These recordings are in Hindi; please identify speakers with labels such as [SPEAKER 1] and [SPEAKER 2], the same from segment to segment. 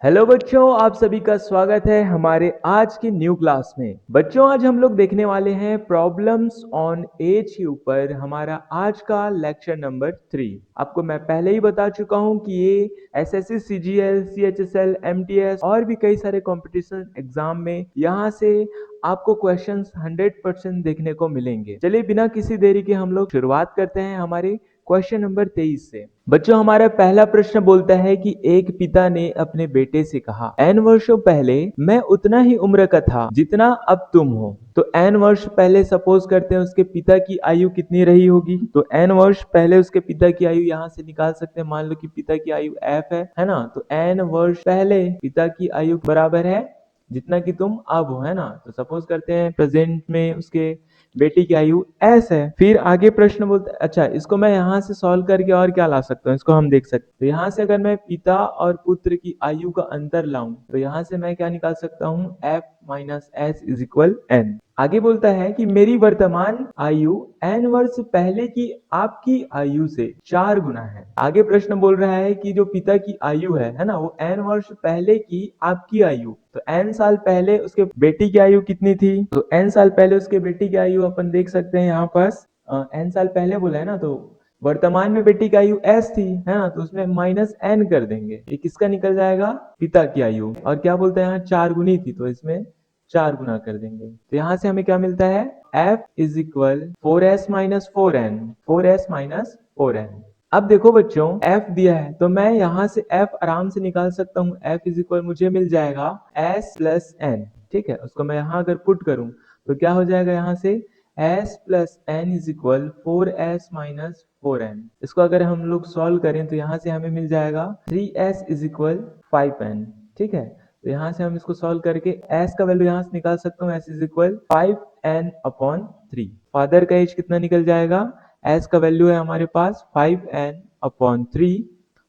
[SPEAKER 1] हेलो बच्चों, आप सभी का स्वागत है हमारे आज की न्यू क्लास में। बच्चों, आज हम लोग देखने वाले हैं प्रॉब्लम्स ऑन एज के ऊपर हमारा आज का लेक्चर नंबर 3। आपको मैं पहले ही बता चुका हूं कि ये एसएससी, सीजीएल, सीएचएसएल, एमटीएस और भी कई सारे कंपटीशन एग्जाम में यहाँ से आपको क्वेश्चंस 100% देखने को मिलेंगे। चलिए बिना किसी देरी के हम लोग शुरुआत करते हैं हमारे क्वेश्चन नंबर 23 से। बच्चों, हमारा पहला प्रश्न बोलता है कि एक पिता ने अपने बेटे से कहा, एन वर्षों पहले मैं उतना ही उम्र का था जितना अब तुम हो। तो एन वर्ष पहले सपोज करते हैं उसके पिता की आयु कितनी रही होगी। तो एन वर्ष पहले उसके पिता की आयु यहाँ से निकाल सकते हैं। मान लो कि पिता की आयु एफ है ना। तो एन वर्ष पहले पिता की आयु बराबर है जितना कि तुम अब हो, है ना। तो सपोज करते हैं प्रेजेंट में उसके बेटी की आयु एस है। फिर आगे प्रश्न बोलते हैं, अच्छा इसको मैं यहाँ से सॉल्व करके और क्या ला सकता हूँ, इसको हम देख सकते हैं। तो यहाँ से अगर मैं पिता और पुत्र की आयु का अंतर लाऊं तो यहाँ से मैं क्या निकाल सकता हूँ, F minus S is equal N. आगे बोलता है कि मेरी वर्तमान आयु एन वर्ष पहले की आपकी आयु से 4 गुना है। आगे प्रश्न बोल रहा है कि जो पिता की आयु है ना, वो एन वर्ष पहले की आपकी आयु। तो एन साल पहले उसके बेटी की आयु कितनी थी। तो एन साल पहले उसके बेटी की आयु अपन देख सकते हैं यहाँ पास एन साल पहले बोला है ना। तो वर्तमान में बेटी की आयु एस थी, है ना। तो उसमें माइनस एन कर देंगे, ये किसका निकल जाएगा, पिता की आयु। और क्या बोलते हैं यहाँ 4 गुनी थी, तो इसमें 4 गुना कर देंगे। तो यहाँ से हमें क्या मिलता है, f is equal 4s minus 4n, 4s minus 4n। अब देखो बच्चों, f दिया है तो मैं यहाँ से f आराम से निकाल सकता हूँ। f इज इक्वल मुझे मिल जाएगा s प्लस n। ठीक है, उसको मैं यहाँ अगर पुट करूँ तो क्या हो जाएगा, यहाँ से s plus N is equal 4s minus 4n। इसको अगर हम लोग सॉल्व करें तो यहाँ से हमें मिल जाएगा 3s इज इक्वल 5n। ठीक है, तो यहाँ से हम इसको सॉल्व करके s का वैल्यू यहाँ से निकाल सकता हूँ, s is equal 5n upon 3। Father का एज कितना निकल जाएगा, s का वैल्यू है हमारे पास 5n अपॉन 3।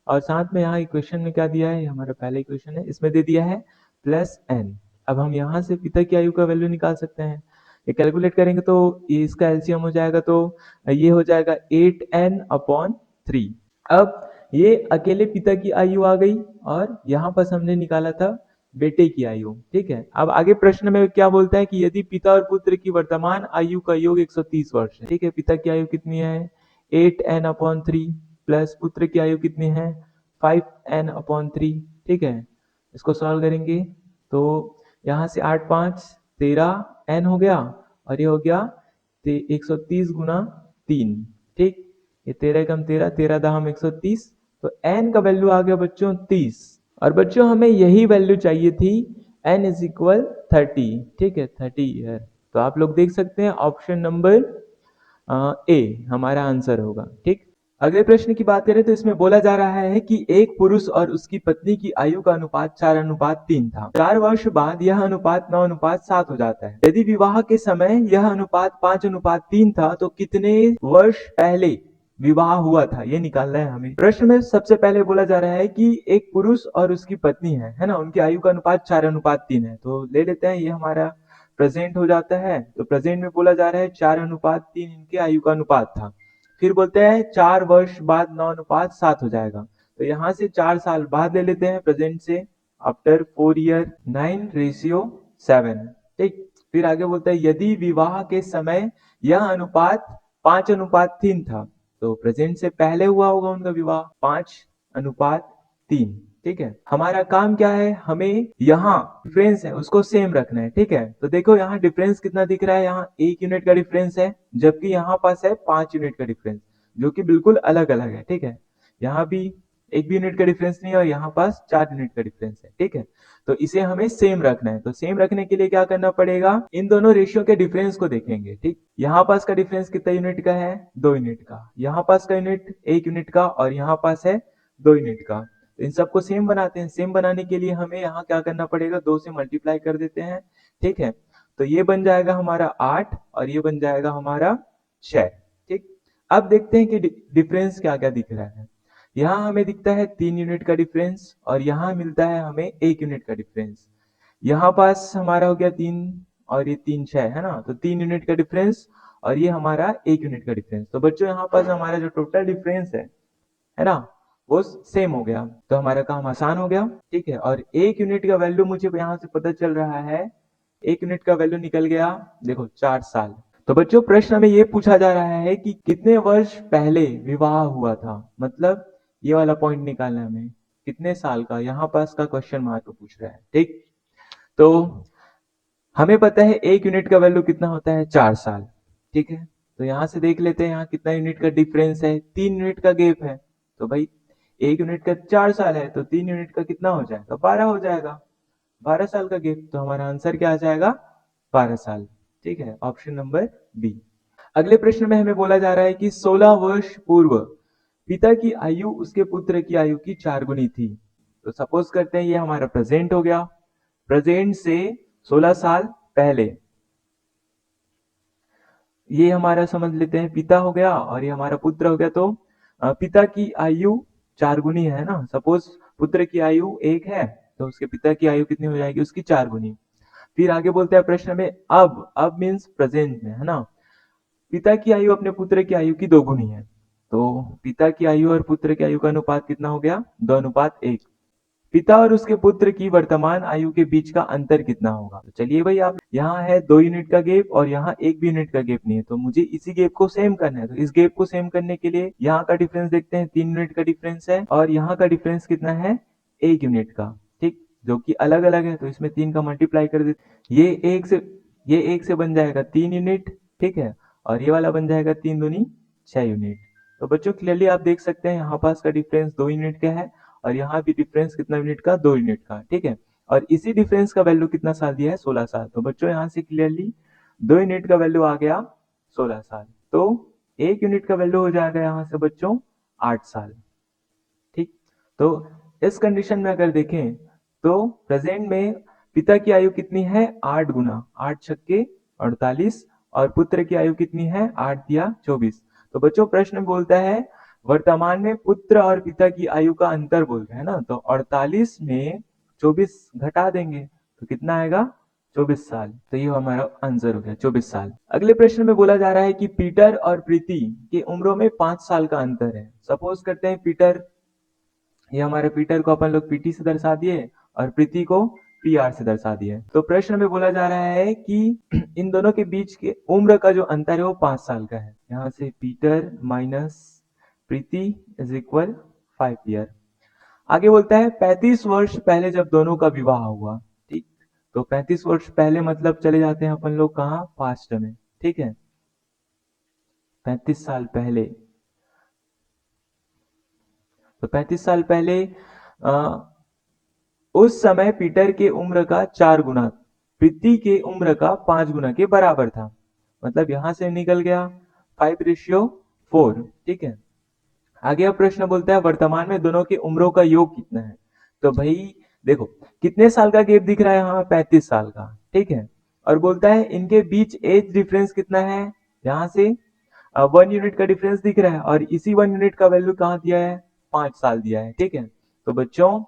[SPEAKER 1] और साथ में यहाँ इक्वेशन में क्या दिया है, हमारा पहला इक्वेशन है, इसमें दे दिया है प्लस n। अब हम यहाँ से पिता की आयु का वैल्यू निकाल सकते हैं। ये कैलकुलेट करेंगे तो ये इसका एलसीएम हो जाएगा, तो ये हो जाएगा 8n अपॉन 3। अब ये अकेले पिता की आयु आ गई और यहाँ पर हमने निकाला था बेटे की आयु। ठीक है, अब आगे प्रश्न में क्या बोलता है कि यदि पिता और पुत्र की वर्तमान आयु का योग 130 वर्ष है। ठीक है, पिता की आयु कितनी है 8n अपॉन 3 प्लस पुत्र की आयु कितनी है 5n अपॉन 3। ठीक है, इसको सॉल्व करेंगे तो यहाँ से 8 5 13 n हो गया और ये हो गया 130 गुना 3। ठीक, ये 13 कम 13, 13 दहम 130, तो n का वैल्यू आ गया बच्चों 30। और बच्चों हमें यही वैल्यू चाहिए थी, n इज इक्वल 30। ठीक है, 30 ईयर। तो आप लोग देख सकते हैं ऑप्शन नंबर ए हमारा आंसर होगा। ठीक, अगले प्रश्न की बात करें तो इसमें बोला जा रहा है कि एक पुरुष और उसकी पत्नी की आयु का अनुपात 4:3 था। 4 वर्ष बाद यह अनुपात 9:7 हो जाता है। यदि विवाह के समय यह अनुपात 5:3 था तो कितने वर्ष पहले विवाह हुआ था, ये निकालना है हमें। प्रश्न में सबसे पहले बोला जा रहा है कि एक पुरुष और उसकी पत्नी है ना, उनकी आयु का अनुपात 4:3 है। तो ले लेते हैं, ये हमारा प्रेजेंट हो जाता है। तो प्रेजेंट में बोला जा रहा है 4:3 इनके आयु का अनुपात था। फिर बोलते हैं 4 वर्ष बाद 9:7 हो जाएगा। तो यहाँ से 4 साल बाद ले लेते हैं प्रेजेंट से, आफ्टर 4 ईयर 9:7। ठीक, फिर आगे बोलता है यदि विवाह के समय यह अनुपात 5:3 था, तो प्रेजेंट से पहले हुआ होगा उनका विवाह 5:3। ठीक है, हमारा काम क्या है, हमें यहाँ डिफरेंस है उसको सेम रखना है। ठीक है, तो देखो यहाँ डिफरेंस कितना दिख रहा है, यहाँ 1 यूनिट का डिफरेंस है, जबकि यहाँ पास है 5 यूनिट का डिफरेंस, जो कि बिल्कुल अलग अलग है। ठीक है, यहाँ भी 1 भी यूनिट का डिफरेंस नहीं है और यहाँ पास 4 यूनिट का डिफरेंस है। ठीक है, तो इसे हमें सेम रखना है। तो सेम रखने के लिए क्या करना पड़ेगा, इन दोनों रेशियो के डिफरेंस को देखेंगे। ठीक, यहाँ पास का डिफरेंस कितना यूनिट का है, 2 यूनिट का। यहाँ पास का यूनिट 1 यूनिट का और यहाँ पास है 2 यूनिट का। तो इन सबको सेम बनाते हैं। सेम बनाने के लिए हमें यहाँ क्या करना पड़ेगा, 2 से मल्टीप्लाई कर देते हैं। ठीक है, तो ये बन जाएगा हमारा 8 और ये बन जाएगा हमारा 6। ठीक, अब देखते हैं कि डिफरेंस क्या क्या दिख रहा है। यहाँ हमें दिखता है 3 यूनिट का डिफरेंस और यहाँ मिलता है हमें 1 यूनिट का डिफरेंस। यहाँ पास हमारा हो गया 3 और ये 3 6 है ना। तो 3 यूनिट का डिफरेंस और ये हमारा 1 यूनिट का डिफरेंस। तो बच्चों यहाँ पास हमारा जो टोटल डिफरेंस है ना, वो सेम हो गया, तो हमारा काम आसान हो गया। ठीक है, और 1 यूनिट का वैल्यू मुझे यहाँ से पता चल रहा है, 1 यूनिट का वैल्यू निकल गया, देखो 4 साल। तो बच्चों प्रश्न में ये पूछा जा रहा है कि कितने वर्ष पहले विवाह हुआ था, मतलब ये वाला पॉइंट निकालना है हमें, कितने साल का, यहाँ पास का क्वेश्चन मार्क पूछ रहा है। ठीक, तो हमें पता है 1 यूनिट का वैल्यू कितना होता है, 4 साल। ठीक है, तो यहाँ से देख लेते हैं यहाँ कितना यूनिट का डिफरेंस है, 3 यूनिट का गैप है। तो भाई 1 यूनिट का 4 साल है, तो 3 यूनिट का कितना हो जाएगा, 12 हो जाएगा, 12 साल का गैप। तो हमारा आंसर क्या आ जाएगा, 12 साल। ठीक है, ऑप्शन नंबर बी। अगले प्रश्न में हमें बोला जा रहा है कि 16 वर्ष पूर्व पिता की आयु उसके पुत्र की आयु की 4 गुनी थी। तो सपोज करते हैं ये हमारा प्रेजेंट हो गया, प्रेजेंट से 16 साल पहले, ये हमारा समझ लेते हैं पिता हो गया और ये हमारा पुत्र हो गया। तो पिता की आयु 4 गुनी है ना, सपोज पुत्र की आयु 1 है, तो उसके पिता की आयु कितनी हो जाएगी, उसकी 4 गुनी। फिर आगे बोलते हैं प्रश्न में, अब मीन्स प्रेजेंट में है ना, पिता की आयु अपने पुत्र की आयु की 2 गुनी है। तो पिता की आयु और पुत्र की आयु का अनुपात कितना हो गया, 2:1। पिता और उसके पुत्र की वर्तमान आयु के बीच का अंतर कितना होगा। तो चलिए भाई, आप यहाँ है 2 यूनिट का गैप और यहाँ 1 भी यूनिट का गैप नहीं है, तो मुझे इसी गैप को सेम करना है। तो इस गैप को सेम करने के लिए यहाँ का डिफरेंस देखते हैं, 3 यूनिट का डिफरेंस है और यहाँ का डिफरेंस कितना है, 1 यूनिट का। ठीक, जो कि अलग अलग है, तो इसमें 3 का मल्टीप्लाई कर देते, ये एक से बन जाएगा 3 यूनिट। ठीक है, और ये वाला बन जाएगा 3 दूनी 6 यूनिट। तो बच्चों क्लियरली आप देख सकते हैं यहाँ पास का डिफरेंस 2 यूनिट का है और यहाँ भी डिफरेंस कितना यूनिट का, 2 यूनिट का। ठीक है, और इसी डिफरेंस का वैल्यू कितना साल दिया है, 16 साल। तो बच्चों यहाँ से क्लियरली 2 यूनिट का वैल्यू आ गया 16 साल। तो 1 यूनिट का वैल्यू हो जाएगा यहाँ से बच्चों 8 साल। ठीक, तो इस कंडीशन में अगर देखें तो प्रेजेंट में पिता की आयु कितनी है, 8 गुना, 8 छक्के 48, और पुत्र की आयु कितनी है, 8 या 24। तो बच्चों प्रश्न बोलता है वर्तमान में पुत्र और पिता की आयु का अंतर बोलते हैं ना, तो 48 में 24 घटा देंगे तो कितना आएगा, 24 साल। तो ये हमारा आंसर हो गया, 24 साल। अगले प्रश्न में बोला जा रहा है कि पीटर और प्रीति की उम्रों में 5 साल का अंतर है। सपोज करते हैं पीटर, ये हमारे पीटर को अपन लोग पीटी से दर्शा दिए और प्रीति को पीआर से दर्शा दिए। तो प्रश्न में बोला जा रहा है कि इन दोनों के बीच के उम्र का जो अंतर है वो 5 साल का है। यहाँ से Peter minus Preeti is equal 5 year. आगे बोलता है 35 वर्ष पहले जब दोनों का विवाह हुआ। ठीक, तो 35 वर्ष पहले मतलब चले जाते हैं अपन लोग कहाँ, पास्ट में। ठीक है, 35 साल पहले, तो 35 साल पहले उस समय पीटर के उम्र का 4 गुना प्रीति के उम्र का 5 गुना के बराबर था। मतलब यहां से निकल गया 5:4। ठीक है, आगे अब प्रश्न बोलता है वर्तमान में दोनों की उम्रों का योग कितना है। तो भाई देखो कितने साल का गैप दिख रहा है यहाँ, 35 साल का। ठीक है, और बोलता है इनके बीच एज डिफरेंस कितना है, यहाँ से 1 यूनिट का डिफरेंस दिख रहा है और इसी 1 यूनिट का वैल्यू कहाँ दिया है, 5 साल दिया है। ठीक है, तो बच्चों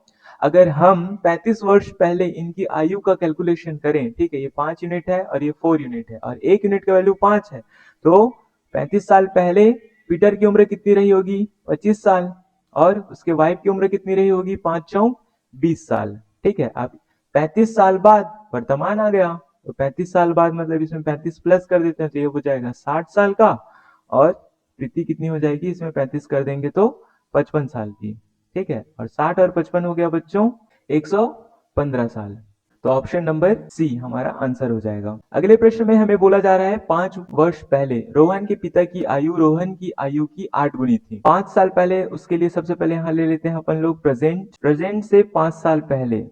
[SPEAKER 1] अगर हम 35 वर्ष पहले इनकी आयु का कैलकुलेशन करें, ठीक है, ये 5 यूनिट है और ये 4 यूनिट है और 1 यूनिट का वैल्यू 5 है, तो 35 साल पहले पीटर की उम्र कितनी रही होगी, 25 साल, और उसके वाइफ की उम्र कितनी रही होगी, 5 × 4 = 20 साल। ठीक है, अब 35 साल बाद वर्तमान आ गया, तो 35 साल बाद मतलब इसमें 35 प्लस कर देते हैं तो ये हो जाएगा 60 साल का, और प्रीति कितनी हो जाएगी, इसमें 35 कर देंगे तो 55 साल की। ठीक है, और 60 और 55 हो गया बच्चों 115 साल। तो ऑप्शन नंबर सी हमारा आंसर हो जाएगा। अगले प्रश्न में हमें बोला जा रहा है 5 वर्ष पहले रोहन के पिता की आयु रोहन की आयु की 8 गुनी थी। 5 साल पहले, उसके लिए सबसे पहले यहाँ ले लेते हैं अपन लोग प्रेजेंट से 5 साल पहले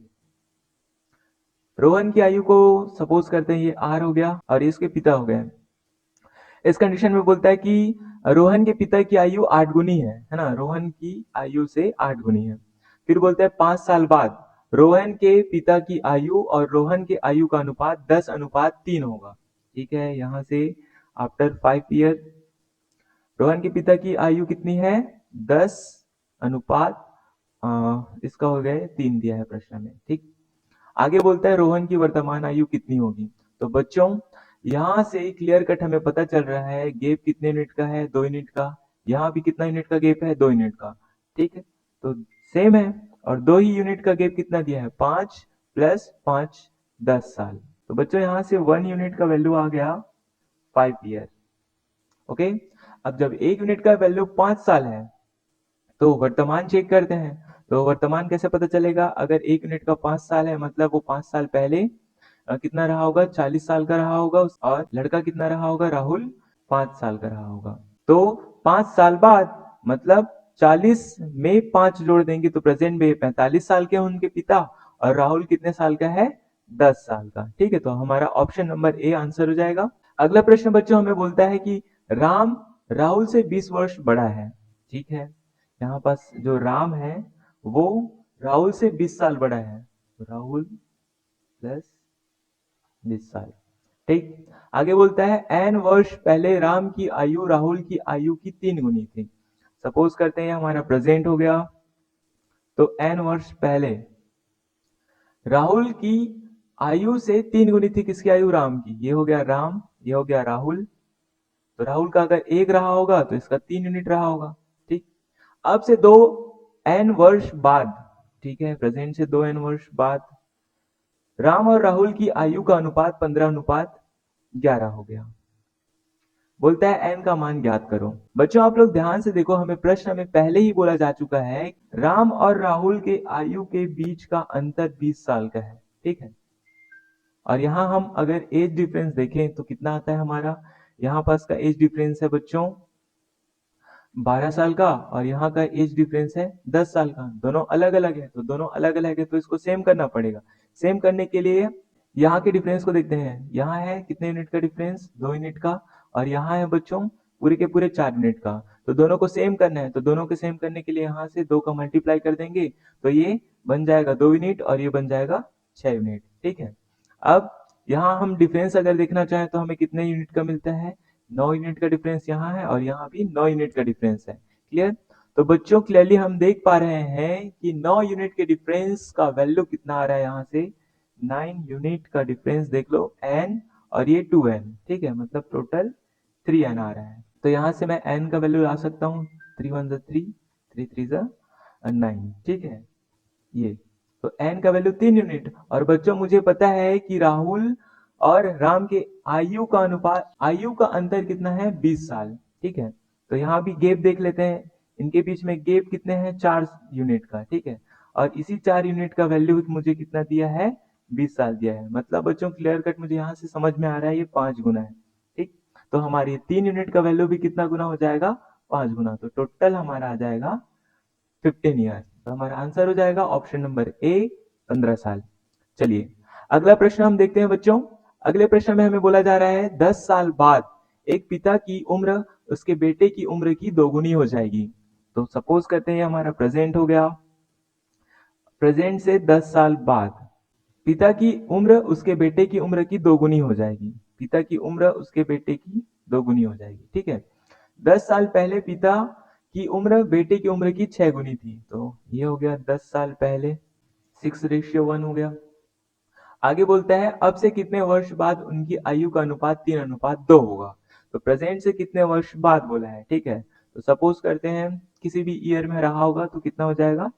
[SPEAKER 1] रोहन की आयु को सपोज करते हैं ये आर हो गया और इसके पिता हो गए। इस कंडीशन में बोलता है कि रोहन के पिता की आयु 8 गुनी है ना, रोहन की आयु से 8 गुनी है। फिर बोलते हैं 5 साल बाद रोहन के पिता की आयु और रोहन के आयु का अनुपात 10:3 होगा। ठीक है, यहाँ से आफ्टर 5 ईयर रोहन के पिता की आयु कितनी है, 10 अनुपात इसका हो गया 3 दिया है प्रश्न में। ठीक, आगे बोलता है रोहन की वर्तमान आयु कितनी होगी। तो बच्चों यहाँ से क्लियर कट हमें पता चल रहा है गैप कितने यूनिट का है, 2 यूनिट का। यहाँ भी कितना यूनिट का गैप है, 2 यूनिट का। ठीक है, तो सेम है। और 2 ही यूनिट का गैप कितना दिया है, 5 प्लस 5 10 साल। तो बच्चों यहाँ से 1 यूनिट का वैल्यू आ गया 5 ईयर। ओके, अब जब 1 यूनिट का वैल्यू 5 साल है तो वर्तमान चेक करते हैं। तो वर्तमान कैसे पता चलेगा, अगर 1 यूनिट का 5 साल है मतलब वो 5 साल पहले कितना रहा होगा, 40 साल का रहा होगा। और लड़का कितना रहा होगा, राहुल 5 साल का रहा होगा। तो 5 साल बाद मतलब 40 में 5 जोड़ देंगे तो प्रेजेंट में 45 साल के उनके पिता, और राहुल कितने साल का है, 10 साल का। ठीक है, तो हमारा ऑप्शन नंबर ए आंसर हो जाएगा। अगला प्रश्न बच्चों हमें बोलता है कि राम राहुल से 20 वर्ष बड़ा है। ठीक है, यहाँ पास जो राम है वो राहुल से 20 साल बड़ा है, तो राहुल प्लस 20 साल। ठीक, आगे बोलता है एन वर्ष पहले राम की आयु राहुल की आयु की 3 गुनी थी। सपोज करते हैं हमारा प्रेजेंट हो गया, तो एन वर्ष पहले राहुल की आयु से 3 गुनी थी किसकी आयु, राम की। ये हो गया राम, ये हो गया राहुल। तो राहुल का अगर 1 रहा होगा तो इसका 3 यूनिट रहा होगा। ठीक, अब से 2 एन वर्ष बाद, ठीक है, प्रेजेंट से 2 एन वर्ष बाद राम और राहुल की आयु का अनुपात 15:11 हो गया। बोलता है एन का मान ज्ञात करो। बच्चों आप लोग ध्यान से देखो, हमें प्रश्न में पहले ही बोला जा चुका है राम और राहुल के आयु के बीच का अंतर 20 साल का है। ठीक है, और यहाँ हम अगर एज डिफरेंस देखें तो कितना आता है हमारा, यहाँ पास का एज डिफरेंस है बच्चों 12 साल का, और यहाँ का एज डिफरेंस है 10 साल का। दोनों अलग अलग है, तो दोनों अलग अलग है तो इसको सेम करना पड़ेगा। सेम करने के लिए यहाँ के डिफरेंस को देखते हैं। यहाँ है कितने यूनिट का डिफरेंस, 2 यूनिट का, और यहाँ है बच्चों पूरे के पूरे 4 यूनिट का। तो दोनों को सेम करना है, तो दोनों को सेम करने के लिए यहाँ से 2 का मल्टीप्लाई कर देंगे तो ये बन जाएगा 2 यूनिट और ये बन जाएगा 6 यूनिट। ठीक है, अब यहाँ हम डिफरेंस अगर देखना चाहें तो हमें कितने यूनिट का मिलता है, 9 यूनिट का डिफरेंस यहाँ है और यहाँ भी 9 यूनिट का डिफरेंस है। क्लियर, तो बच्चों क्लियरली हम देख पा रहे हैं कि 9 यूनिट के डिफरेंस का वैल्यू कितना आ रहा है, यहाँ से 9 यूनिट का डिफरेंस देख लो n, और ये 2n। ठीक है, मतलब टोटल 3n आ रहा है। तो यहाँ से मैं n का वैल्यू ला सकता हूँ, 3 1 3, 3 3 9। ठीक है, ये तो n का वैल्यू 3 यूनिट। और बच्चों मुझे पता है कि राहुल और राम के आयु का अनुपात, आयु का अंतर कितना है, 20 साल। ठीक है, तो यहाँ भी गैप देख लेते हैं, इनके बीच में गैप कितने हैं, 4 यूनिट का। ठीक है, और इसी 4 यूनिट का वैल्यू मुझे कितना दिया है, 20 साल दिया है। मतलब बच्चों क्लियर कट मुझे यहाँ से समझ में आ रहा है ये 5 गुना है। ठीक, तो हमारी 3 यूनिट का वैल्यू भी कितना गुना हो जाएगा, 5 गुना। तो टोटल हमारा आ जाएगा 15 ईयर। तो हमारा आंसर हो जाएगा ऑप्शन नंबर ए, 15 साल। चलिए अगला प्रश्न हम देखते हैं बच्चों। अगले प्रश्न में हमें बोला जा रहा है 10 साल बाद एक पिता की उम्र उसके बेटे की उम्र की दोगुनी हो जाएगी। तो सपोज करते हैं हमारा प्रेजेंट हो गया, प्रेजेंट से 10 साल बाद पिता की उम्र उसके बेटे की उम्र की दोगुनी हो जाएगी। पिता की उम्र उसके बेटे की दोगुनी हो जाएगी। ठीक है, 10 साल पहले पिता की उम्र बेटे की उम्र की 6 गुनी थी, तो ये हो गया 10 साल पहले, 6:1 हो गया। आगे बोलता है अब से कितने वर्ष बाद उनकी आयु का अनुपात 3:2 होगा। तो प्रेजेंट से कितने वर्ष बाद बोला है। ठीक है, तो सपोज करते हैं किसी भी ईयर में रहा होगा तो कितना हो जाएगा,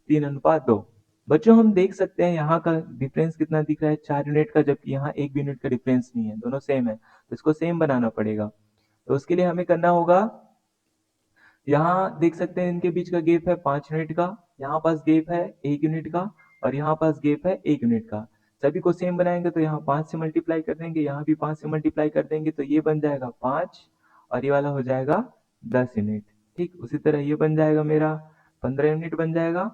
[SPEAKER 1] 3:2। बच्चों हम देख सकते हैं यहाँ का डिफरेंस कितना दिख रहा है, 4 यूनिट का, जबकि यहाँ 1 यूनिट का डिफरेंस नहीं है, दोनों सेम है। तो इसको सेम बनाना पड़ेगा। तो उसके लिए हमें करना होगा, यहाँ देख सकते हैं इनके बीच का गैप है 5 यूनिट का, यहाँ पास गैप है 1 यूनिट का, और यहाँ पास गैप है 1 यूनिट का। सभी को सेम बनाएंगे तो यहाँ 5 से मल्टीप्लाई कर देंगे, यहाँ भी 5 से मल्टीप्लाई कर देंगे, तो ये बन जाएगा 5 और ये वाला हो जाएगा 10 यूनिट। ठीक, उसी तरह ये बन जाएगा मेरा 15 यूनिट बन जाएगा,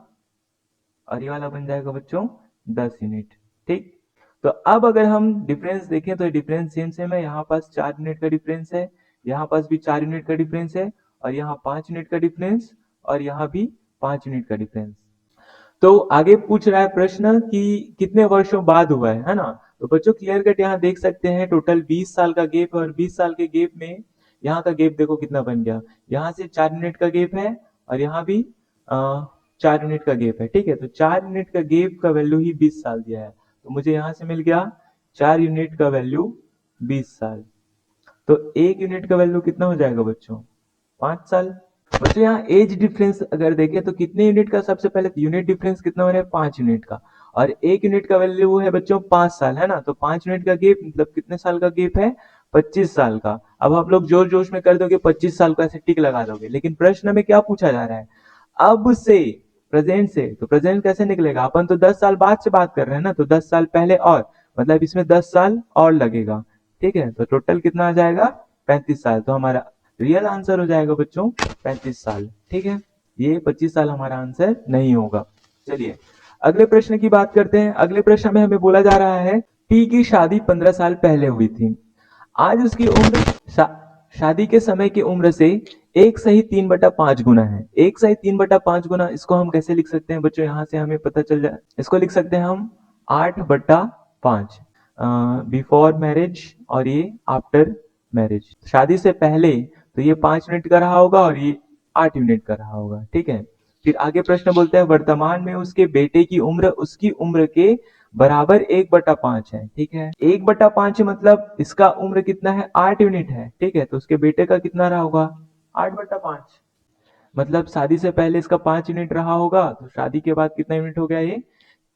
[SPEAKER 1] और ये वाला बन जाएगा बच्चों 10 यूनिट। ठीक, तो अब अगर हम डिफरेंस देखें तो डिफरेंस सेम सेम है। यहाँ पास 4 यूनिट का डिफरेंस है, यहाँ पास भी 4 यूनिट का डिफरेंस है, और यहाँ 5 यूनिट का डिफरेंस, और यहाँ भी 5 यूनिट का डिफरेंस। तो आगे पूछ रहा है प्रश्न कि कितने वर्षों बाद हुआ है ना। तो बच्चों क्लियर कट यहाँ देख सकते हैं टोटल 20 साल का गैप, और 20 साल के गैप में यहाँ का गैप देखो कितना बन गया, यहाँ से 4 यूनिट का गैप है, और यहाँ भी 4 यूनिट का गैप है। ठीक है, तो 4 यूनिट का गैप का वैल्यू ही 20 साल दिया है, तो मुझे यहाँ से मिल गया 4 यूनिट का वैल्यू 20 साल। तो 1 यूनिट का वैल्यू कितना हो जाएगा बच्चों, 5 साल। बच्चों यहाँ एज डिफरेंस अगर देखें तो कितने यूनिट का, सबसे पहले यूनिट डिफरेंस कितना हो रहा है, 5 यूनिट का, और 1 यूनिट का वैल्यू है बच्चों 5 साल, है ना। तो 5 यूनिट का गेप मतलब कितने साल का गेप है, 25 साल का। अब आप लोग जोर जोश में कर दोगे 25 साल को, ऐसे टिक लगा दोगे, लेकिन प्रश्न में क्या पूछा जा रहा है, अब से, प्रेजेंट से। तो प्रेजेंट कैसे निकलेगा, अपन तो 10 साल बाद से बात कर रहे हैं ना, तो 10 साल पहले और मतलब इसमें 10 साल और लगेगा, ठीक है। तो टोटल कितना आ जाएगा, 35 साल। तो हमारा रियल आंसर हो जाएगा बच्चों 35 साल, ठीक है। ये 25 साल हमारा आंसर नहीं होगा। चलिए अगले प्रश्न की बात करते हैं। अगले प्रश्न में हमें बोला जा रहा है पी की शादी 15 साल पहले हुई थी। आज उसकी उम्र शादी के समय की उम्र से 1/3/5 गुना है। 1/3/5 गुना, इसको हम कैसे लिख सकते हैं बच्चों, यहाँ से हमें पता चल जाए, इसको लिख सकते हैं हम 8/5, बिफोर मैरिज और ये आफ्टर मैरिज। शादी से पहले तो ये 5 यूनिट का रहा होगा और ये 8 यूनिट का रहा होगा, ठीक है। फिर आगे प्रश्न बोलते हैं वर्तमान में उसके बेटे की उम्र उसकी उम्र के बराबर 1/5 है, ठीक है। 1/5 मतलब इसका उम्र कितना है, 8 यूनिट है, ठीक है। तो उसके बेटे का कितना रहा होगा, 8/5, मतलब शादी से पहले इसका 5 यूनिट रहा होगा, तो शादी के बाद कितना यूनिट हो गया, ये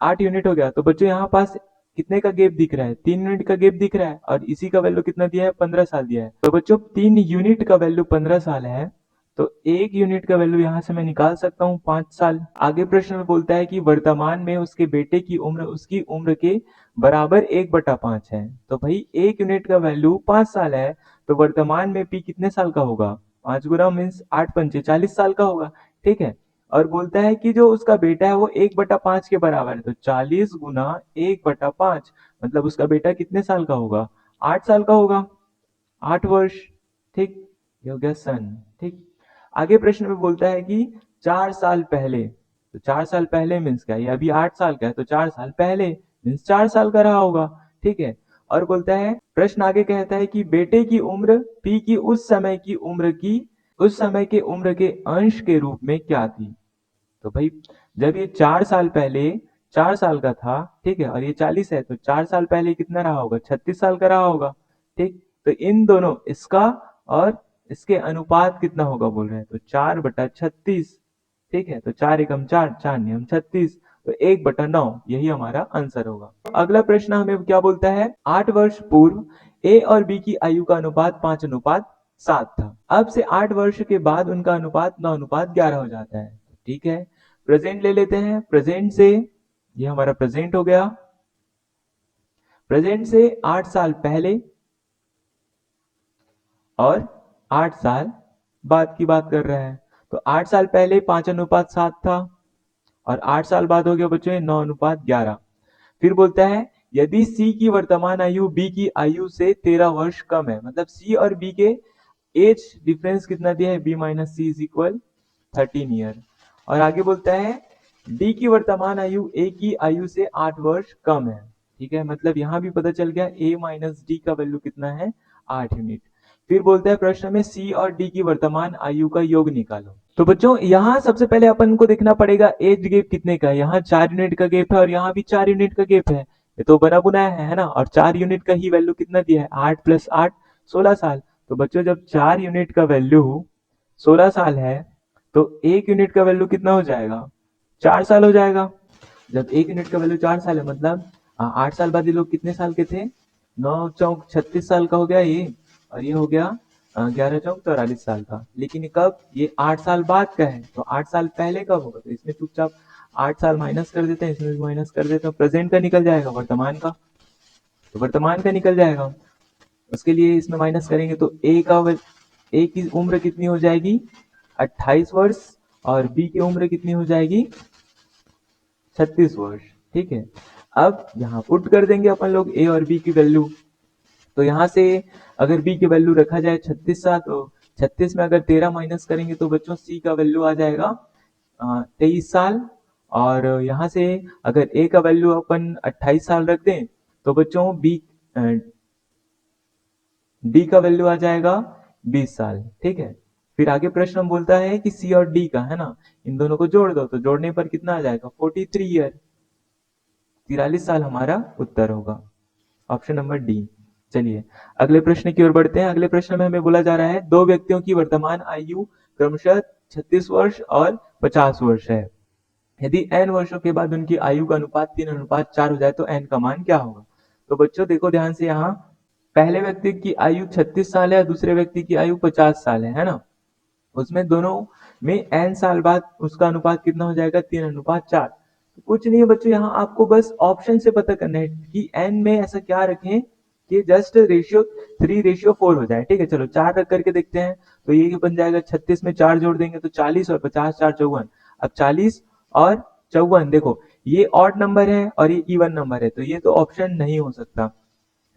[SPEAKER 1] 8 यूनिट हो गया। तो बच्चों यहाँ पास कितने का गेप दिख रहा है, 3 यूनिट का गेप दिख रहा है, और इसी का वैल्यू कितना दिया है, 15 साल दिया है। तो बच्चों 3 यूनिट का वैल्यू 15 साल है, तो 1 यूनिट का वैल्यू यहाँ से मैं निकाल सकता हूँ 5 साल। आगे प्रश्न में बोलता है कि वर्तमान में उसके बेटे की उम्र उसकी उम्र के बराबर 1/5 है। तो भाई 1 यूनिट का वैल्यू 5 साल है, तो वर्तमान में पी कितने साल का होगा, 5 गुना मीन्स 8×5 40 साल का होगा, ठीक है। और बोलता है कि जो उसका बेटा है वो 1/5 के बराबर है, तो 40 गुना 1/5 मतलब उसका बेटा कितने साल का होगा, 8 साल का होगा, 8 वर्ष, ठीक। ये हो गया सन, ठीक। आगे प्रश्न में बोलता है कि 4 साल पहले, तो 4 साल पहले मीन्स क्या, ये अभी 8 साल का है, तो 4 साल पहले मीन्स 4 साल का रहा होगा, ठीक है। और बोलता है, प्रश्न आगे कहता है कि बेटे की उम्र पी की उस समय की उम्र की उस समय के उम्र के अंश के रूप में क्या थी। तो भाई जब ये 4 साल पहले 4 साल का था, ठीक है, और ये 40 है, तो 4 साल पहले कितना रहा होगा, 36 साल का रहा होगा, ठीक। तो इन दोनों, इसका और इसके अनुपात कितना होगा बोल रहे हैं, तो 4/36, ठीक है। तो 4 एकम 4, 4 नियम 36, तो 1/9, यही हमारा आंसर होगा। अगला प्रश्न हमें क्या बोलता है, 8 वर्ष पूर्व ए और बी की आयु का अनुपात 5:7 था। अब से 8 वर्ष के बाद उनका अनुपात 9:11 हो जाता है, ठीक है। प्रेजेंट ले लेते हैं, प्रेजेंट से, ये हमारा प्रेजेंट हो गया, प्रेजेंट से 8 साल पहले और 8 साल बाद की बात कर रहे हैं। तो 8 साल पहले 5:7 था, और 8 साल बाद हो गया बच्चों 9:11। फिर बोलता है यदि सी की वर्तमान आयु बी की आयु से 13 वर्ष कम है, मतलब सी और बी के एज डिफरेंस कितना दिया है, B-C = 13 ईयर। और आगे बोलता है डी की वर्तमान आयु ए की आयु से 8 वर्ष कम है, ठीक है। मतलब यहां भी पता चल गया ए माइनस डी का वैल्यू कितना है, 8 यूनिट। फिर बोलता है प्रश्न में सी और डी की वर्तमान आयु का योग निकालो। तो बच्चों यहाँ सबसे पहले अपन को देखना पड़ेगा एज गेप कितने का है। यहाँ 4 यूनिट का गेप है और यहाँ भी 4 यूनिट का गेप है, ये तो बना बुनाया है ना। और 4 यूनिट का ही वैल्यू कितना दिया है, 8 + 8 16 साल। तो बच्चों जब 4 यूनिट का वैल्यू 16 साल है, तो 1 यूनिट का वैल्यू कितना हो जाएगा, 4 साल हो जाएगा। जब 1 यूनिट का वैल्यू 4 साल है, मतलब 8 साल बाद ये लोग कितने साल के थे, 9×4 36 साल का हो गया ये, और ये हो गया 11×4 44 साल का। लेकिन कब, ये 8 साल बाद का है, तो 8 साल पहले कब होगा, तो इसमें चुपचाप 8 साल माइनस कर देते हैं, इसमें भी माइनस कर देते हैं, प्रेजेंट का निकल जाएगा, वर्तमान का, तो वर्तमान का निकल जाएगा। उसके लिए इसमें माइनस करेंगे तो ए की उम्र कितनी हो जाएगी, 28 वर्ष, और बी की उम्र कितनी हो जाएगी, 36 वर्ष, ठीक है। अब यहाँ पुट कर देंगे अपन लोग ए और बी की वैल्यू। तो यहाँ से अगर बी की वैल्यू रखा जाए 36 तो 36 में अगर 13 माइनस करेंगे तो बच्चों सी का वैल्यू आ जाएगा 23 साल। और यहाँ से अगर ए का वैल्यू अपन 28 साल रख दें तो बच्चों डी का वैल्यू आ जाएगा 20 साल, ठीक है। फिर आगे प्रश्न बोलता है कि सी और डी का, है ना, इन दोनों को जोड़ दो, तो जोड़ने पर कितना आ जाएगा, 43 ईयर, 43 साल हमारा उत्तर होगा, ऑप्शन नंबर डी। चलिए अगले प्रश्न की ओर बढ़ते हैं। अगले प्रश्न में हमें बोला जा रहा है दो व्यक्तियों की वर्तमान आयु क्रमशः 36 वर्ष और 50 वर्ष है। यदि n वर्षों के बाद उनकी आयु का अनुपात 3:4 हो जाए तो n का मान क्या होगा? तो बच्चों देखो ध्यान से, यहाँ पहले व्यक्ति की आयु 36 साल है और दूसरे व्यक्ति की आयु 50 साल है ना? उसमें दोनों में n साल बाद उसका अनुपात कितना हो जाएगा? 3:4। तो कुछ नहीं है बच्चों, यहाँ आपको बस ऑप्शन से पता करना है कि n में ऐसा क्या रखें कि जस्ट रेशियो 3:4 हो जाए। ठीक है, चलो 4 रख करके देखते हैं। तो ये बन जाएगा 36 में 4 जोड़ देंगे तो 40 और 50 4 54। अब 40 और 54, देखो ये ऑड नंबर है और ये इवन नंबर है, तो ये तो ऑप्शन नहीं हो सकता।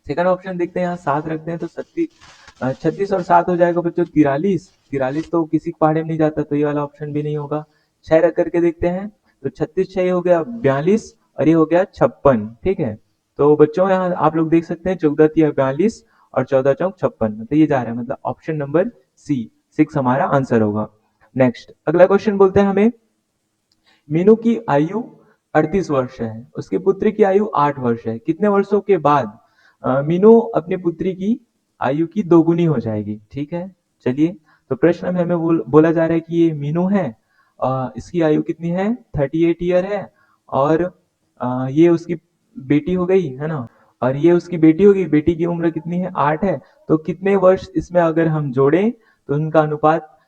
[SPEAKER 1] सेकंड ऑप्शन देखते हैं, यहाँ 7 रखते हैं तो 36 और 7 हो जाएगा बच्चों 43। 43 तो किसी पहाड़े में नहीं जाता, तो ये वाला ऑप्शन भी नहीं होगा। 6 रख करके देखते हैं तो 36 6 हो गया 42 और ये हो गया 56। ठीक है, तो बच्चों यहाँ आप लोग देख सकते हैं 14 तिया 42 और 14 चौक 56, मतलब ये जा रहा है, मतलब ऑप्शन नंबर सी 6 हमारा आंसर होगा। नेक्स्ट अगला क्वेश्चन बोलते हैं हमें, मीनू की आयु 38 वर्ष है, उसके पुत्र की आयु 8 वर्ष है, कितने वर्षों के बाद मीनू अपनी पुत्री की आयु की दोगुनी हो जाएगी? ठीक है, चलिए, तो प्रश्न में हमें बोला जा रहा है कि ये मीनू है, इसकी आयु कितनी है? 38 ईयर है, और ये उसकी बेटी हो गई है ना, और ये उसकी बेटी होगी, बेटी की उम्र कितनी है? 8 है। तो कितने वर्ष इसमें अगर हम जोड़ें तो उनका अनुपात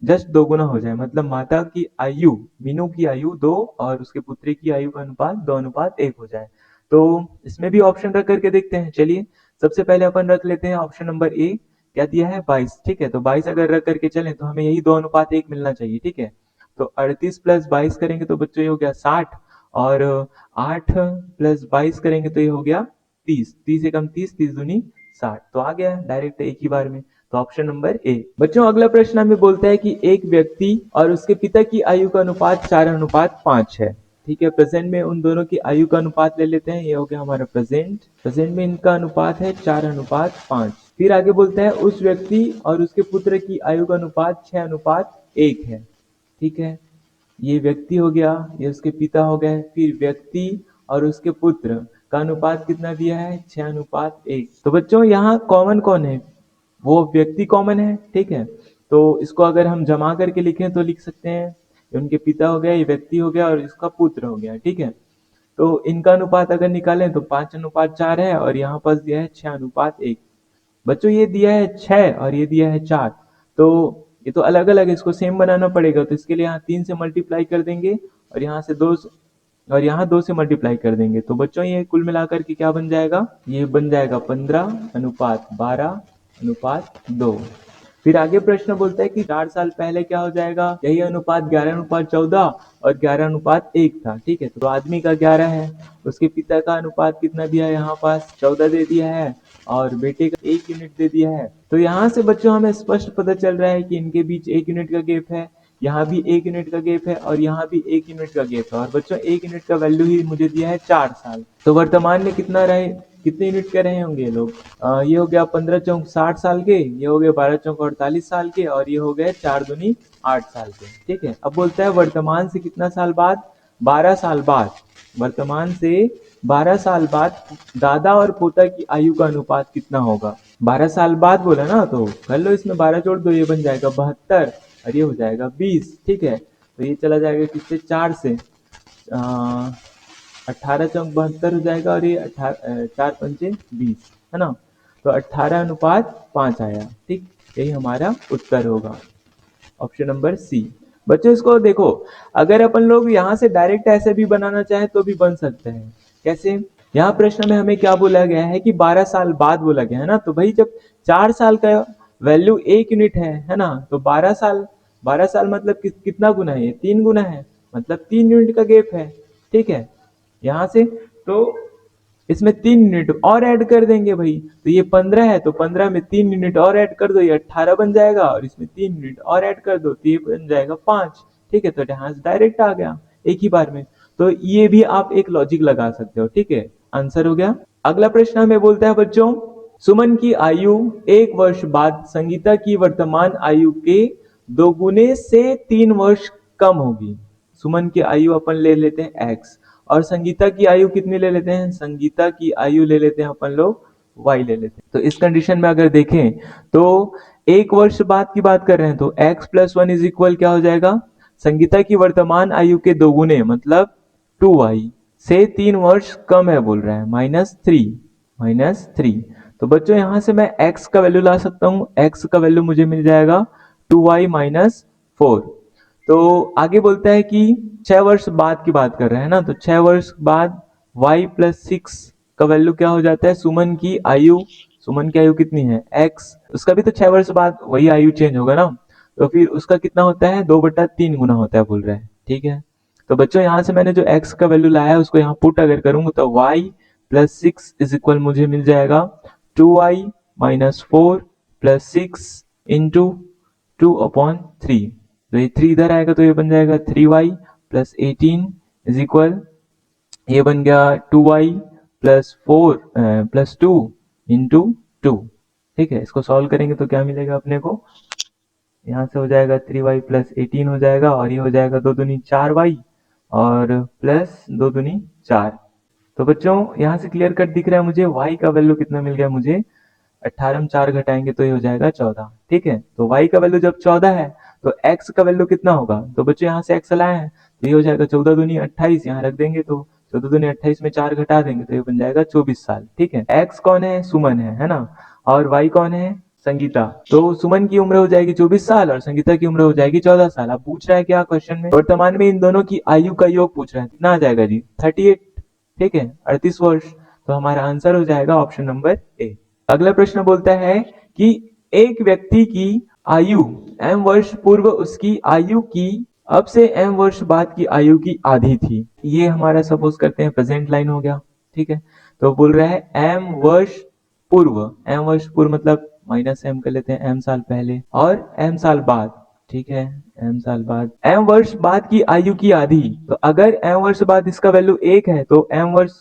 [SPEAKER 1] जस्ट दोगुना हो जाए, मतलब माता की आयु, मीनू की आयु 2 और उसके पुत्री की आयु का अनुपात 2:1 हो जाए। तो इसमें भी ऑप्शन रख करके देखते हैं। चलिए, सबसे पहले अपन रख लेते हैं ऑप्शन नंबर ए, क्या दिया है? 22। ठीक है, तो 22 अगर रख करके चलें तो हमें यही 2:1 मिलना चाहिए। ठीक है, तो 38 प्लस 22 करेंगे तो बच्चों ये हो गया 60, और 8 प्लस 22 करेंगे तो ये हो गया 30। 30 एकम 30, 30 दूनी 60, तो आ गया डायरेक्ट एक ही बार में, तो ऑप्शन नंबर ए। बच्चों अगला प्रश्न हमें बोलता है कि एक व्यक्ति और उसके पिता की आयु का अनुपात 4:5 है। ठीक है, प्रेजेंट में उन दोनों की आयु का अनुपात ले लेते हैं, ये हो गया हमारा प्रेजेंट में इनका अनुपात है 4:5। फिर आगे बोलते हैं उस व्यक्ति और उसके पुत्र की आयु का अनुपात 6:1 है। ठीक है, ये व्यक्ति हो गया, ये उसके पिता हो गए, फिर व्यक्ति और उसके पुत्र का अनुपात कितना दिया है? 6:1। तो बच्चों यहाँ कॉमन कौन है? वो व्यक्ति कॉमन है। ठीक है, तो इसको अगर हम जमा करके लिखें तो लिख सकते हैं, उनके पिता हो गया, ये व्यक्ति हो गया और इसका पुत्र हो गया। ठीक है, तो इनका अनुपात अगर निकालें तो 5:4 है, और यहाँ पास दिया है 6:1। बच्चों ये दिया है 6 और ये दिया है 4, तो ये तो अलग अलग है, इसको सेम बनाना पड़ेगा। तो इसके लिए यहाँ 3 से मल्टीप्लाई कर देंगे और यहाँ से 2 और यहाँ 2 से मल्टीप्लाई कर देंगे। तो बच्चों ये कुल मिलाकर के क्या बन जाएगा? ये बन जाएगा 15:12:2। फिर आगे प्रश्न बोलता है कि 4 साल पहले क्या हो जाएगा? यही अनुपात 11:14 और 11:1 था। ठीक है, तो आदमी का 11 है, उसके पिता का अनुपात कितना दिया है? यहाँ पास 14 दे दिया है, और बेटे का 1 यूनिट दे दिया है। तो यहाँ से बच्चों हमें स्पष्ट पता चल रहा है कि इनके बीच 1 यूनिट का गैप है, यहाँ भी 1 यूनिट का गैप है, और यहाँ भी 1 यूनिट का गैप है, और बच्चों 1 यूनिट का वैल्यू ही मुझे दिया है 4 साल। तो वर्तमान में कितने यूनिट के रहे होंगे लोग? ये हो गया 15 चौक 60 साल के, ये हो गए 12 चौक 48 साल के, और ये हो गए 4 दूनी 8 साल के। ठीक है, अब बोलता है वर्तमान से कितना साल बाद? 12 साल बाद। वर्तमान से 12 साल बाद दादा और पोता की आयु का अनुपात कितना होगा? 12 साल बाद बोला ना, तो कर लो, इसमें 12 जोड़ दो, ये बन जाएगा 72 और ये हो जाएगा 20। ठीक है, तो ये चला जाएगा किससे? 4 से, 18 चौक 72 हो जाएगा, और ये 4 पंचे 20 है ना, तो 18:5 आया। ठीक, यही हमारा उत्तर होगा, ऑप्शन नंबर सी। बच्चों इसको देखो, अगर अपन लोग यहाँ से डायरेक्ट ऐसे भी बनाना चाहें तो भी बन सकते हैं। कैसे? यहाँ प्रश्न में हमें क्या बोला गया है कि 12 साल बाद बोला गया है ना, तो भाई जब 4 साल का वैल्यू 1 यूनिट है ना, तो 12 साल मतलब कितना गुना है? 3 गुना है, मतलब 3 यूनिट का गैप है। ठीक है, यहाँ से तो इसमें 3 यूनिट और ऐड कर देंगे भाई, तो ये 15 है, तो 15 में 3 यूनिट और ऐड कर दो, ये 18 बन जाएगा, और इसमें 3 यूनिट और ऐड कर दो तो ये बन जाएगा 5। ठीक है, तो यहाँ डायरेक्ट आ गया एक ही बार में, तो ये भी आप एक लॉजिक लगा सकते हो। ठीक है, आंसर हो गया। अगला प्रश्न हमें बोलता है बच्चों, सुमन की आयु 1 वर्ष बाद संगीता की वर्तमान आयु के 2 गुने से 3 वर्ष कम होगी। सुमन की आयु अपन ले लेते हैं x, और संगीता की आयु कितनी ले लेते हैं? संगीता की आयु ले लेते हैं अपन लोग y ले लेते हैं। तो इस कंडीशन में अगर देखें तो एक वर्ष बाद की बात कर रहे हैं तो x plus one is equal क्या हो जाएगा, संगीता की वर्तमान आयु के दोगुने मतलब 2y से 3 वर्ष कम है बोल रहा है, -3। तो बच्चों यहां से मैं x का वैल्यू ला सकता हूं, x का वैल्यू मुझे मिल जाएगा 2y माइनस 4। तो आगे बोलता है कि 6 वर्ष बाद की बात कर रहे हैं ना, तो 6 वर्ष बाद y प्लस 6 का वैल्यू क्या हो जाता है, सुमन की आयु कितनी है x, उसका भी तो 6 वर्ष बाद वही आयु चेंज होगा ना, तो फिर उसका कितना होता है 2/3 गुना होता है बोल रहे हैं। ठीक है, तो बच्चों यहाँ से मैंने जो x का वैल्यू लाया है उसको यहाँ पुट अगर करूंगा तो y प्लस 6 इज इक्वल मुझे मिल जाएगा 2y माइनस 4 प्लस 6 इंटू 2/3। तो ये 3 इधर आएगा तो ये बन जाएगा 3y प्लस 18 इज इक्वल, ये बन गया 2y प्लस 4 प्लस 2 इंटू 2। ठीक है, इसको सॉल्व करेंगे तो क्या मिलेगा अपने को, यहाँ से हो जाएगा 3y प्लस 18 हो जाएगा और ये हो जाएगा 2 दूनी 4y और प्लस 2 दूनी 4। तो बच्चों यहाँ से क्लियर कट दिख रहा है मुझे y का वैल्यू कितना मिल गया मुझे, 18 में 4 घटाएंगे तो ये हो जाएगा 14। ठीक है, तो y का वैल्यू जब 14 है तो x का वैल्यू कितना होगा, तो बच्चों यहाँ से x लाए हैं तो ये हो जाएगा 14 दूनी 28, यहाँ रख देंगे तो 14 दूनी 28 में 4 घटा देंगे तो ये बन जाएगा 24 साल। ठीक है, x कौन है, सुमन है ना, और y कौन है, संगीता। तो सुमन की उम्र हो जाएगी 24 साल और संगीता की उम्र हो जाएगी 14 साल। अब पूछ रहा है क्या क्वेश्चन में, वर्तमान में इन दोनों की आयु का योग पूछ रहा है, कितना आ जाएगा जी 38। ठीक है, 38 वर्ष। तो हमारा आंसर हो जाएगा ऑप्शन नंबर ए। अगला प्रश्न बोलता है कि एक व्यक्ति की आयु m वर्ष पूर्व उसकी आयु की अब से m वर्ष बाद की आयु की आधी थी। ये हमारा सपोज करते हैं प्रेजेंट लाइन हो गया। ठीक है, तो बोल रहा है m वर्ष पूर्व मतलब माइनस m कर लेते हैं, m साल पहले और m साल बाद। ठीक है, m साल बाद, m वर्ष बाद की आयु की आधी। तो अगर m वर्ष बाद इसका वैल्यू 1 है तो m वर्ष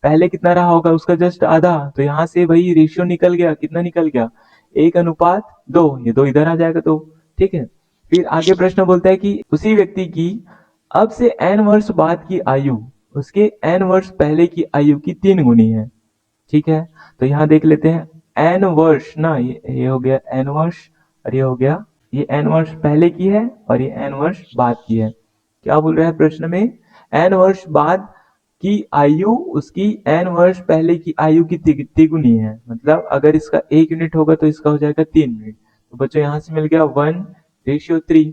[SPEAKER 1] पहले कितना रहा होगा उसका जस्ट आधा। तो यहाँ से वही रेशियो निकल गया, कितना निकल गया 1:2, ये 2 इधर आ जाएगा तो। ठीक है, फिर आगे प्रश्न बोलता है कि उसी व्यक्ति की अब से n वर्ष बाद की आयु उसके n वर्ष पहले की आयु की 3 गुनी है। ठीक है, तो यहाँ देख लेते हैं n वर्ष ना, ये हो गया n वर्ष और ये हो गया, ये n वर्ष पहले की है और ये n वर्ष बाद की है। क्या बोल रहा है प्रश्न में, n वर्ष बाद की आयु उसकी n वर्ष पहले की आयु की तिगुनी है, मतलब अगर इसका 1 यूनिट होगा तो इसका हो जाएगा 3 यूनिट। तो बच्चों यहाँ से मिल गया 1:3।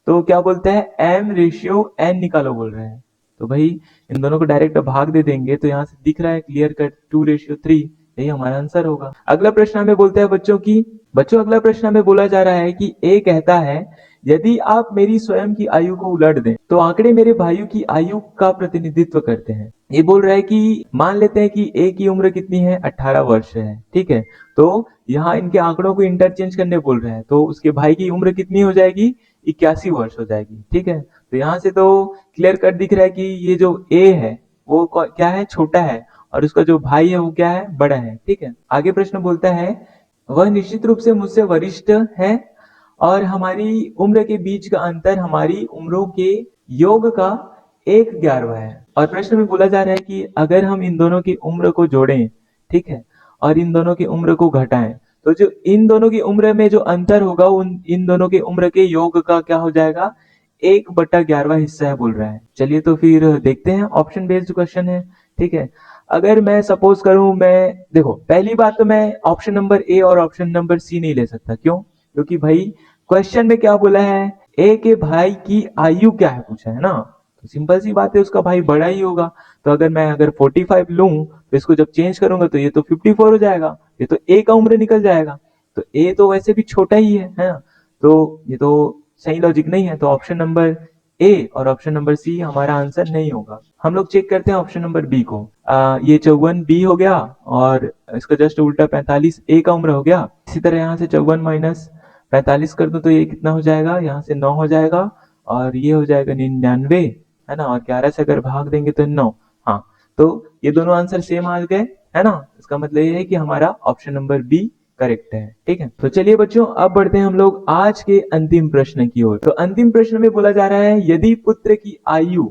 [SPEAKER 1] तो क्या बोलता है m/n निकालो बोल रहे हैं, तो भाई इन दोनों को डायरेक्ट भाग दे देंगे तो यहाँ से दिख रहा है क्लियर कट 2:3, यही हमारा आंसर होगा। अगला प्रश्न हमें बोलता है बच्चों अगला प्रश्न हमें बोला जा रहा है कि ए कहता है यदि आप मेरी स्वयं की आयु को उलट दें तो आंकड़े मेरे भाइयों की आयु का प्रतिनिधित्व करते हैं। ये बोल रहा है कि मान लेते हैं कि ए की उम्र कितनी है, 18 वर्ष है। ठीक है, तो यहाँ इनके आंकड़ों को इंटरचेंज करने बोल रहे हैं, तो उसके भाई की उम्र कितनी हो जाएगी, 81 वर्ष हो जाएगी। ठीक है, तो यहाँ से तो क्लियर कट दिख रहा है कि ये जो ए है वो क्या है, छोटा है, और उसका जो भाई है वो क्या है, बड़ा है। ठीक है, आगे प्रश्न बोलता है वह निश्चित रूप से मुझसे वरिष्ठ है और हमारी उम्र के बीच का अंतर हमारी उम्रों के योग का 1/11 है। और प्रश्न में बोला जा रहा है कि अगर हम इन दोनों की उम्र को जोड़ें, ठीक है, और इन दोनों की उम्र को घटाएं तो जो इन दोनों की उम्र में जो अंतर होगा इन दोनों के उम्र के योग का क्या हो जाएगा, 1/11 हिस्सा है बोल रहा है। चलिए तो फिर देखते हैं, ऑप्शन बेस्ड क्वेश्चन है। ठीक है, अगर मैं सपोज करूं, मैं देखो पहली बात तो मैं ऑप्शन नंबर ए और ऑप्शन नंबर सी नहीं ले सकता, क्यों, क्योंकि भाई क्वेश्चन में क्या बोला है, ए के भाई की आयु क्या है पूछा है ना, तो सिंपल सी बात है उसका भाई बड़ा ही होगा। तो अगर 45 लूं तो इसको जब चेंज करूंगा तो ये तो 54 हो जाएगा, ये तो ए का उम्र निकल जाएगा, तो ए तो वैसे भी छोटा ही है ना, तो ये तो सही लॉजिक नहीं है। तो ऑप्शन नंबर ए और ऑप्शन नंबर सी हमारा आंसर नहीं होगा। हम लोग चेक करते हैं ऑप्शन नंबर बी को। ये 54 बी हो गया और इसका जस्ट उल्टा 45 ए का उम्र हो गया। इसी तरह यहाँ से 54 माइनस 45 कर दो तो ये कितना हो जाएगा, यहाँ से 9 हो जाएगा और ये हो जाएगा 99, है ना, और 11 से अगर भाग देंगे तो 9। हाँ, तो ये दोनों आंसर सेम आ गए, है ना, इसका मतलब ये है कि हमारा ऑप्शन नंबर बी करेक्ट है। ठीक है, तो चलिए बच्चों अब बढ़ते हैं हम लोग आज के अंतिम प्रश्न की ओर। तो अंतिम प्रश्न में बोला जा रहा है यदि पुत्र की आयु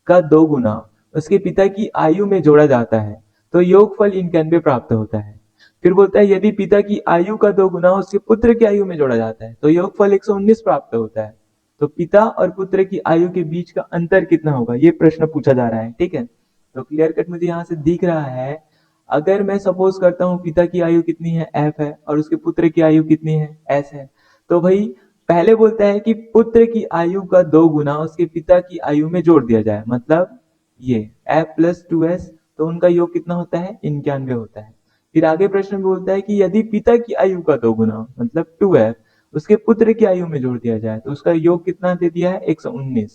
[SPEAKER 1] का 2 गुना उसके पिता की आयु में जोड़ा जाता है तो योगफल इनकैनवे प्राप्त होता है। फिर बोलता है यदि पिता की आयु का 2 गुना उसके पुत्र की आयु में जोड़ा जाता है तो योगफल 119 प्राप्त होता है। तो पिता और पुत्र की आयु के बीच का अंतर कितना होगा, ये प्रश्न पूछा जा रहा है। ठीक है, तो क्लियर कट मुझे यहाँ से दिख रहा है। अगर मैं सपोज करता हूँ पिता की आयु कितनी है, f है, और उसके पुत्र की आयु कितनी है, s है, तो भाई पहले बोलता है कि पुत्र की आयु का 2 गुना उसके पिता की आयु में जोड़ दिया जाए, मतलब ये f प्लस 2s, तो उनका योग कितना होता है, 91 होता है। फिर आगे प्रश्न में बोलता है कि यदि पिता की आयु का 2 गुना मतलब 2f उसके पुत्र की आयु में जोड़ दिया जाए तो उसका योग कितना दे दिया है, 119।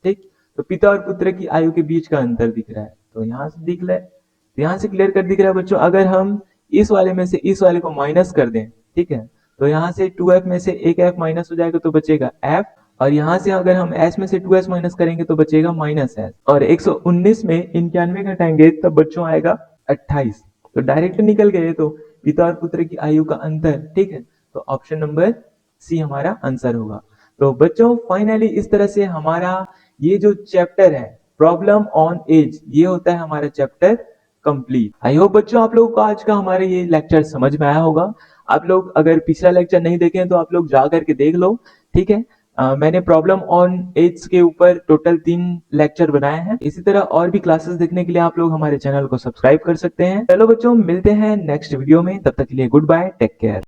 [SPEAKER 1] ठीक, तो पिता और पुत्र की आयु के बीच का अंतर दिख रहा है, तो यहाँ से दिख रहा है, तो यहाँ से क्लियर कर दिख रहा है बच्चों। अगर हम इस वाले में से इस वाले को माइनस कर दें, ठीक है, तो यहाँ से 2f में से एक f माइनस हो जाएगा तो बचेगा f, और यहाँ से अगर हम s में से 2s माइनस करेंगे तो बचेगा माइनस s, और 119 में 91 घटाएंगे तब बच्चों आएगा 28। तो डायरेक्ट निकल गए तो पिता और पुत्र की आयु का अंतर। ठीक है, तो ऑप्शन नंबर सी हमारा आंसर होगा। तो बच्चों फाइनली इस तरह से हमारा ये जो चैप्टर है प्रॉब्लम ऑन एज, ये होता है हमारा चैप्टर कंप्लीट। आई होप बच्चों आप लोगों को आज का हमारा ये लेक्चर समझ में आया होगा। आप लोग अगर पिछला लेक्चर नहीं देखे हैं तो आप लोग जा करके देख लो। ठीक है, मैंने प्रॉब्लम ऑन एज के ऊपर टोटल 3 लेक्चर बनाए हैं। इसी तरह और भी क्लासेस देखने के लिए आप लोग हमारे चैनल को सब्सक्राइब कर सकते हैं। चलो बच्चों मिलते हैं नेक्स्ट वीडियो में, तब तक के लिए गुड बाय, टेक केयर।